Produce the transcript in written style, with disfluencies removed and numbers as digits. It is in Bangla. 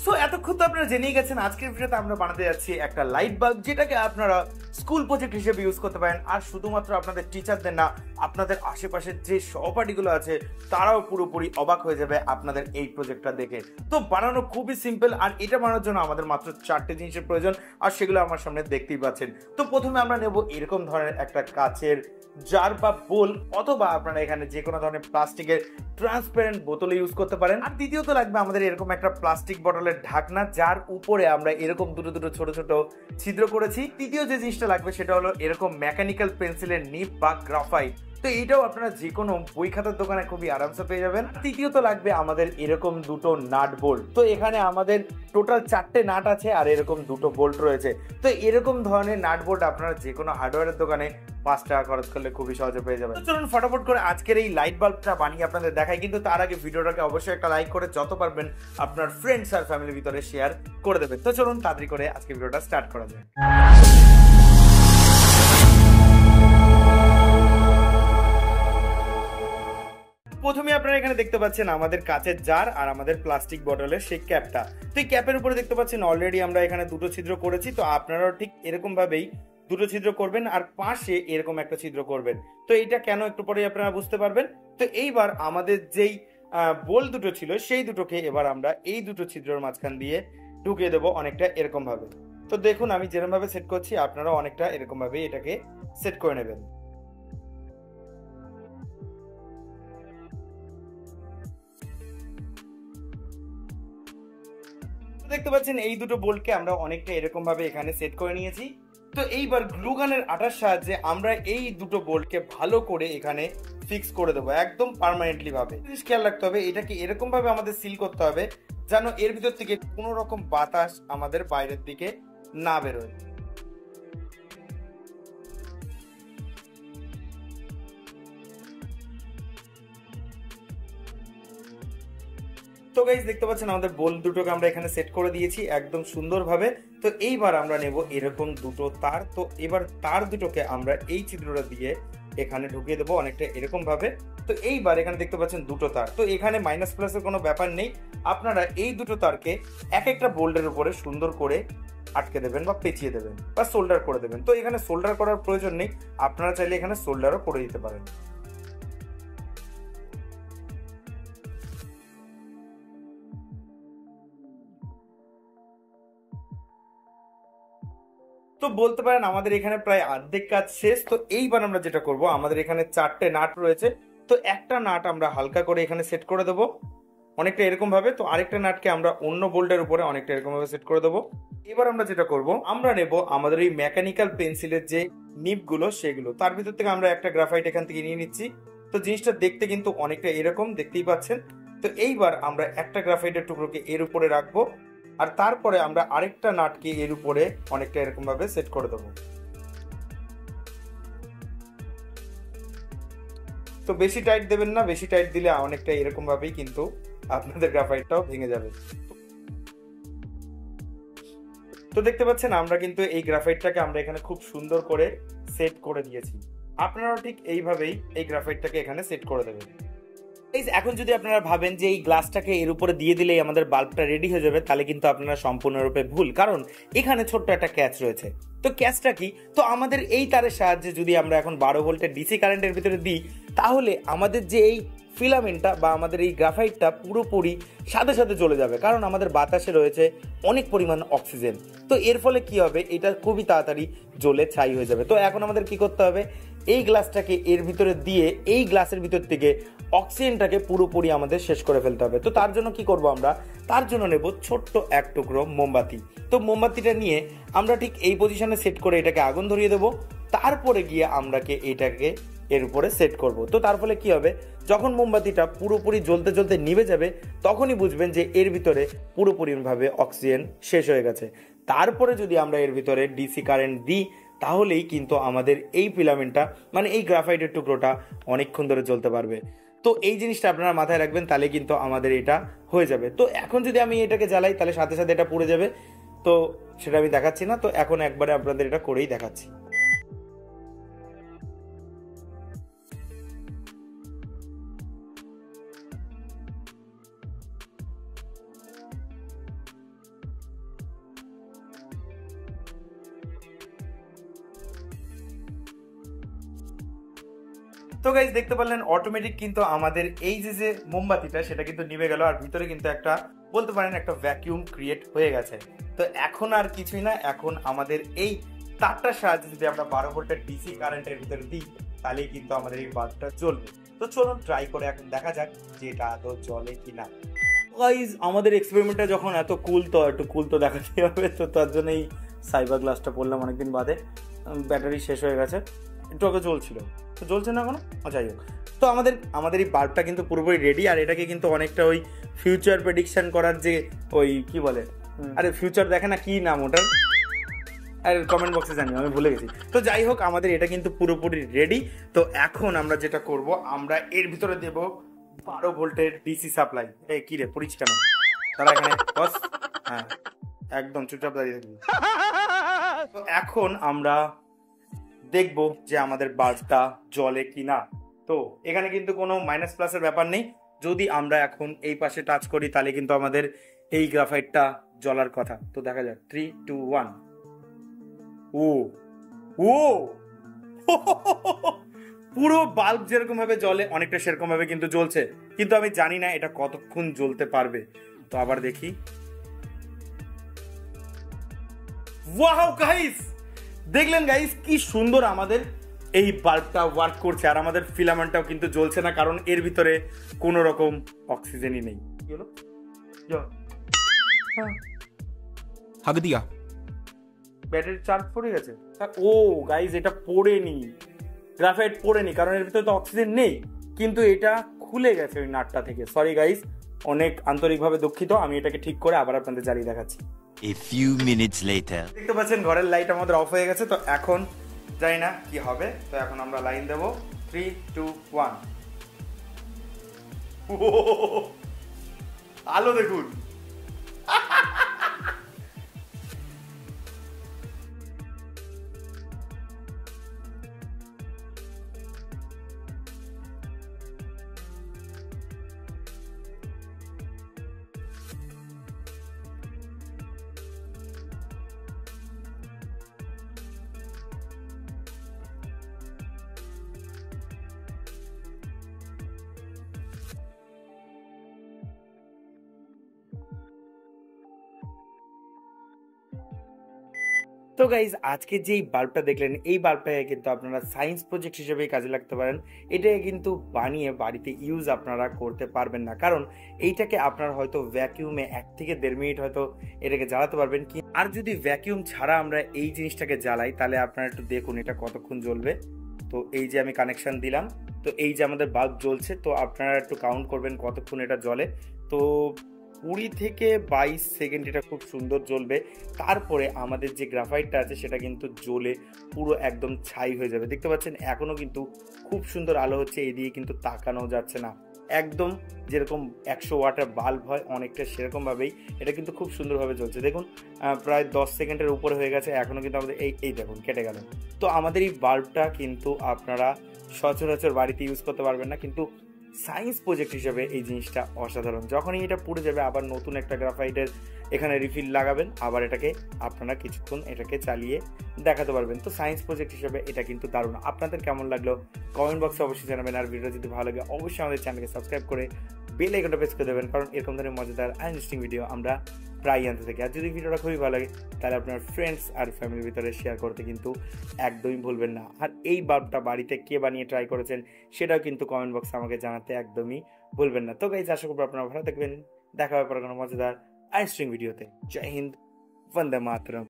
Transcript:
সো এতক্ষণ তো আপনারা জেনেই গেছেন আজকের ভিডিওতে আমরা বানাতে যাচ্ছি একটা লাইট বাল্ব, যেটাকে আপনারা স্কুল প্রজেক্ট হিসেবে ইউজ করতে পারেন। আর শুধুমাত্র আপনাদের টিচারদের না, আপনাদের আশেপাশের যে সহপাঠীগুলো আছে তারাও পুরোপুরি অবাক হয়ে যাবে আপনাদের এই প্রজেক্টটা দেখে। তো বানানো খুবই সিম্পল, আর এটা বানানোর জন্য আমাদের মাত্র 4টে জিনিসের প্রয়োজন, আর সেগুলো আমার সামনে দেখতেই পাচ্ছেন। তো প্রথমে আমরা নেব এরকম ধরনের একটা কাচের জার বা বোল, অথবা আপনারা এখানে যে কোনো ধরনের প্লাস্টিকের ট্রান্সপারেন্ট বোতল ইউজ করতে পারেন। আর দ্বিতীয়ত লাগবে আমাদের এরকম একটা প্লাস্টিক বটলের ঢাকনা, যার উপরে আমরা এরকম দুটো দুটো ছোট ছোট ছিদ্র করেছি। তৃতীয় যে জিনিসটা লাগবে সেটা হলো এরকম মেকানিক্যাল পেন্সিলের নিব বা গ্রাফাইট। তো এইটাও আপনারা যে কোনো বই খাতার দোকানে খুবই আরামসে পেয়ে যাবেন। তৃতীয়ত লাগবে আমাদের এরকম দুটো নাট বোল্ট। তো এখানে আমাদের টোটাল 4টে নাট আছে আর এরকম দুটো বোল্ট রয়েছে। তো এরকম ধরনের নাট বোল্ট আপনারা যে কোনো হার্ডওয়্যারের দোকানে 5 টাকা খরচ করলে খুবই সহজে পেয়ে যাবেন। চলুন ফটাফট করে আজকের এই লাইট বাল্বটা বানিয়ে আপনাদের দেখাই, কিন্তু তার আগে ভিডিওটাকে অবশ্যই একটা লাইক করে যত পারবেন আপনার ফ্রেন্ডস আর ফ্যামিলির ভিতরে শেয়ার করে দেবেন। তো চলুন তাড়াতাড়ি করে আজকে ভিডিওটা স্টার্ট করা যায়। প্রথমে আপনারা এখানে দেখতে পাচ্ছেন আমাদের কাচের জার আর আমাদের প্লাস্টিক বটলের সেই ক্যাপটা। তো এই ক্যাপের উপরে দেখতে পাচ্ছেন অলরেডি আমরা এখানে দুটো ছিদ্র করেছি। তো আপনারাও ঠিক এরকম ভাবেই দুটো ছিদ্র করবেন আর পাশে এরকম একটা ছিদ্র করবেন। তো এইটা কেন একটু পরেই আপনারা বুঝতে পারবেন। তো এইবার আমাদের যেই বোল দুটো ছিল সেই দুটোকে এবার আমরা এই দুটো ছিদ্রের মাঝখান দিয়ে ঢুকিয়ে দেবো অনেকটা এরকম ভাবে। তো দেখুন আমি যেরকম ভাবে সেট করছি আপনারা অনেকটা এরকম ভাবে এটাকে সেট করে নেবেন। দেখতে পাচ্ছেন এই দুটো বোল্টকে আমরা অনেকটা এরকম ভাবে এখানে সেট করে নিয়েছি। তো এইবার গ্লু গানের আঠার সাহায্যে আমরা এই দুটো বোল্টকে ভালো করে এখানে ফিক্স করে দেবো একদম পার্মানেন্টলি ভাবে। জিনিস খেয়াল রাখতে হবে এটাকে এরকম ভাবে আমাদের সিল করতে হবে যেন এর ভিতর থেকে কোনো রকম বাতাস আমাদের বাইরের দিকে না বেরোয়। তো গাইস দেখতে পাচ্ছেন আমাদের বোল দুটোকে আমরা এখানে সেট করে দিয়েছি একদম সুন্দরভাবে। তো এইবার আমরা নেব এরকম দুটো তার। তো এবার তার দুটোকে আমরা এই ছিদ্রটা দিয়ে এখানে ঢুকিয়ে দেবো অনেকটা এরকম ভাবে। তো এইবার এখানে দেখতে পাচ্ছেন দুটো তার। তো এখানে মাইনাস প্লাসের কোনো ব্যাপার নেই, আপনারা এই দুটো তারকে এক একটা বোল্টের উপরে সুন্দর করে আটকে দেবেন বা পেঁচিয়ে দেবেন বা সোল্ডার করে দেবেন। তো এখানে সোল্ডার করার প্রয়োজন নেই, আপনারা চাইলে এখানে সোল্ডারও করে দিতে পারেন। তো বলতে পারেন আমাদের এখানে প্রায় অর্ধেক কাজ শেষ। তো এইবার আমরা যেটা করব, আমাদের এখানে 4টে নাট রয়েছে। তো একটা নাট আমরা হালকা করে এখানে সেট করে দেবো অনেকটা এরকম ভাবে। তো আরেকটা নাটকে আমরা অন্য বোল্টের উপরে অনেকটা এরকম ভাবে সেট করে দেবো। এবার আমরা যেটা করব, আমরা নেব আমাদের এই মেকানিক্যাল পেন্সিলের যে নিবগুলো সেগুলো, তার ভিতর থেকে আমরা একটা গ্রাফাইট এখান থেকে নিয়ে নিচ্ছি। তো জিনিসটা দেখতে কিন্তু অনেকটা এরকম দেখতেই পাচ্ছেন। তো এইবার আমরা একটা গ্রাফাইটের টুকরোকে এর উপরে রাখবো, আর তারপরে আমরা আরেকটা নাটকে এর উপরে অনেকটা এরকম ভাবে সেট করে দেবো। তো বেশি টাইট দেবেন না, বেশি টাইট দিলে অনেকটা এরকম ভাবেই কিন্তু আপনাদের গ্রাফাইটটাও ভেঙে যাবে। তো দেখতে পাচ্ছেন আমরা কিন্তু এই গ্রাফাইটটাকে আমরা এখানে খুব সুন্দর করে সেট করে দিয়েছি। আপনারাও ঠিক এইভাবেই এই গ্রাফাইটটাকে এখানে সেট করে দেবেন। এখন যদি আপনারা ভাবেন যে এই গ্লাসটাকে এর উপরে দিয়ে দিলেই আমাদের বাল্বটা রেডি হয়ে যাবে, তাহলে কিন্তু আপনারা সম্পূর্ণরূপে ভুল, কারণ এখানে ছোট্ট একটা ক্যাচ রয়েছে। তো ক্যাচটা কি? তো আমাদের এই তারের সাহায্যে যদি আমরা এখন 12 ভোল্টের ডিসি কারেন্টের ভিতরে দিই, তাহলে আমাদের যে এই ফিলামেন্টটা বা আমাদের এই গ্রাফাইটটা পুরোপুরি সাথে সাথে চলে যাবে, কারণ আমাদের বাতাসে রয়েছে অনেক পরিমাণ অক্সিজেন। তো এর ফলে কি হবে, এটা খুবই তাড়াতাড়ি জ্বলে ছাই হয়ে যাবে। তো এখন আমাদের কি করতে হবে, এই গ্লাসটাকে এর ভিতরে দিয়ে এই গ্লাসের ভিতর থেকে অক্সিজেনটাকে পুরোপুরি আমাদের শেষ করে ফেলতে হবে। তো তার জন্য কি করব, আমরা তার জন্য নেব ছোট্ট এক টুকরো মোমবাতি। তো মোমবাতিটা নিয়ে আমরা ঠিক এই পজিশনে সেট করে এটাকে আগুন ধরিয়ে দেবো। তারপরে গিয়ে আমরাকে এটাকে এর উপরে সেট করব। তো তার ফলে কি হবে, যখন মোমবাতিটা পুরোপুরি জ্বলতে জ্বলতে নিভে যাবে, তখনই বুঝবেন যে এর ভিতরে পুরোপুরিভাবে অক্সিজেন শেষ হয়ে গেছে। তারপরে যদি আমরা এর ভিতরে ডিসি কারেন্ট দিই, তাহলেই কিন্তু আমাদের এই ফিলামেন্টটা মানে এই গ্রাফাইটের টুকরোটা অনেকক্ষণ ধরে জ্বলতে পারবে। তো এই জিনিসটা আপনারা মাথায় রাখবেন, তাহলে কিন্তু আমাদের এটা হয়ে যাবে। তো এখন যদি আমি এটাকে জ্বালাই, তাহলে সাথে সাথে এটা পুড়ে যাবে। তো সেটা আমি দেখাচ্ছি না, তো এখন একবারে আপনাদের এটা করেই দেখাচ্ছি। তো গাইজ দেখতে পারলেন অটোমেটিক কিন্তু আমাদের এই যে মোমবাতিটা সেটা কিন্তু নিভে গেল, আর ভিতরে কিন্তু একটা বলতে পারেন একটা ভ্যাকিউম ক্রিয়েট হয়ে গেছে। তো এখন আর কিছুই না, এখন আমাদের এই তারটার সাহায্যে যদি আমরা 12 ভোল্টের ডিসি কারেন্টের ভিতরে দিই তাহলেই কিন্তু আমাদের এই বাল্বটা জ্বলবে। তো চলুন ট্রাই করে এখন দেখা যাক যে এটা আদৌ জ্বলে কিনা। গাইজ আমাদের এক্সপেরিমেন্টটা যখন এত কুল, তো একটু কুল তো দেখাতে হবে, তো তার জন্য এই সাইবার গ্লাসটা পড়লাম অনেকদিন বাদে। ব্যাটারি শেষ হয়ে গেছে, একটু আগে চলছিল, তো জ্বলছে না এখনো, যাই হোক। তো আমাদের এই বাল্বটা কিন্তু পুরোপুরি রেডি, আর এটাকে কিন্তু অনেকটা ওই ফিউচার প্রেডিকশন করার যে ওই কি বলে, আরে ফিউচার দেখে না, কি নাম ওটার, আর কমেন্ট বক্সে জানি, আমি ভুলে গেছি। তো যাই হোক, আমাদের এটা কিন্তু পুরোপুরি রেডি। তো এখন আমরা যেটা করব, আমরা এর ভিতরে দেব 12 ভোল্টের ডিসি সাপ্লাই। এই কি রে পড়িস কেন, তারা এখানে বস, হ্যাঁ একদম চুপচাপ দাঁড়িয়ে থাকবি। তো এখন আমরা দেখব যে আমাদের বাল্বটা জ্বলে কিনা। তো এখানে কিন্তু কোনো মাইনাস প্লাসের ব্যাপার নেই, যদি আমরা এখন এই পাশে টাচ করি তাহলে কিন্তু আমাদের এই গ্রাফাইটটা জ্বলার কথা। তো দেখা যাক, 3, 2, 1। ও ও পুরো বাল্ব যেরকম ভাবে জ্বলে অনেকটা সেরকম ভাবে কিন্তু জ্বলছে, কিন্তু আমি জানি না এটা কতক্ষণ জ্বলতে পারবে। তো আবার দেখি, ওয়াও গাইস, দেখলেন গাইস কি সুন্দর আমাদের এই বাল্বটা ওয়ার্ক করছে, আর আমাদের ফিলামেন্টটাও কিন্তু জ্বলছে না, কারণ এর ভিতরে কোনো রকম অক্সিজেনই নেই। কি হলো, হাগ দিয়া ব্যাটারি চার্জ পড়ে গেছে। ও গাইস, এটা পড়েনি, গ্রাফাইট পড়েনি, কারণ এর ভিতরে তো অক্সিজেন নেই, কিন্তু এটা খুলে গেছে ওই নাটটা থেকে। সরি গাইস, অনেক আন্তরিকভাবে দুঃখিত। আমি এটাকে ঠিক করে আবার আপনাদের জ্বালিয়ে দেখাচ্ছি। A few minutes later. দেখতে পাচ্ছেন ঘরের লাইট আমাদের অফ হয়ে গেছে। তো এখন জানি না কি হবে, তো এখন আমরা লাইন দেব 3, 2, 1। আলো দেখুন, তো গাইজ আজকে যেই বাল্বটা দেখলেন, এই বাল্বটাকে কিন্তু আপনারা সায়েন্স প্রজেক্ট হিসেবে কাজে লাগতে পারেন। এটাকে কিন্তু বানিয়ে বাড়িতে ইউজ আপনারা করতে পারবেন না, কারণ এইটাকে আপনারা হয়তো ভ্যাকিউমে 1 থেকে 1.5 মিনিট হয়তো এটাকে জ্বালাতে পারবেন। আর যদি ভ্যাকিউম ছাড়া আমরা এই জিনিসটাকে জ্বালাই তাহলে আপনারা একটু দেখুন এটা কতক্ষণ জ্বলবে। তো এই যে আমি কানেকশন দিলাম, তো এই যে আমাদের বাল্ব জ্বলছে, তো আপনারা একটু কাউন্ট করবেন কতক্ষণ এটা জ্বলে। তো 20 থেকে 22 সেকেন্ড এটা খুব সুন্দর জ্বলবে। তারপরে আমাদের যে গ্রাফাইটটা আছে সেটা কিন্তু জ্বলে পুরো একদম ছাই হয়ে যাবে। দেখতে পাচ্ছেন এখনো কিন্তু খুব সুন্দর আলো হচ্ছে, এদিকে কিন্তু তাকানো যাচ্ছে না, একদম যেরকম 100 ওয়াটের বাল্ব হয় অনেকটা সেরকমভাবেই এটা কিন্তু খুব সুন্দরভাবে জ্বলছে। দেখুন প্রায় 10 সেকেন্ডের উপরে হয়ে গেছে, এখনও কিন্তু আমাদের এই দেখুন কেটে গেল। তো আমাদের এই বাল্বটা কিন্তু আপনারা সচরাচর বাড়িতে ইউজ করতে পারবেন না, কিন্তু সায়েন্স প্রজেক্ট হিসেবে এই জিনিসটা অসাধারণ। যখনই এটা পুড়ে যাবে আবার নতুন একটা গ্রাফাইটের এখানে রিফিল লাগাবেন, আবার এটাকে আপনারা কিছুক্ষণ এটাকে চালিয়ে দেখাতে পারবেন। তো সায়েন্স প্রজেক্ট হিসেবে এটা কিন্তু দারুণ। আপনাদের কেমন লাগলো কমেন্ট বক্সে অবশ্যই জানাবেন, আর ভিডিও যদি ভালো লাগে অবশ্যই আমাদের চ্যানেলকে সাবস্ক্রাইব করে বেল আইকনটা প্রেস করে দেবেন, কারণ এরকম ধরনের মজাদার আর ইন্টারেস্টিং ভিডিও আমরা প্রায় আনতে থাকি। আর যদি ভিডিওটা খুবই ভালো লাগে তাহলে আপনার ফ্রেন্ডস আর ফ্যামিলির ভিতরে শেয়ার করতে কিন্তু একদমই ভুলবেন না। আর এই বাল্বটা বাড়িতে কে বানিয়ে ট্রাই করেছেন সেটাও কিন্তু কমেন্ট বক্সে আমাকে জানাতে একদমই ভুলবেন না। তো গাইজ আশা করবো আপনারা ভালো থাকবেন, দেখা হবে পরে কোনো মজাদার আর ইন্টারেস্টিং ভিডিওতে। জয় হিন্দ, বন্দে মাতরম।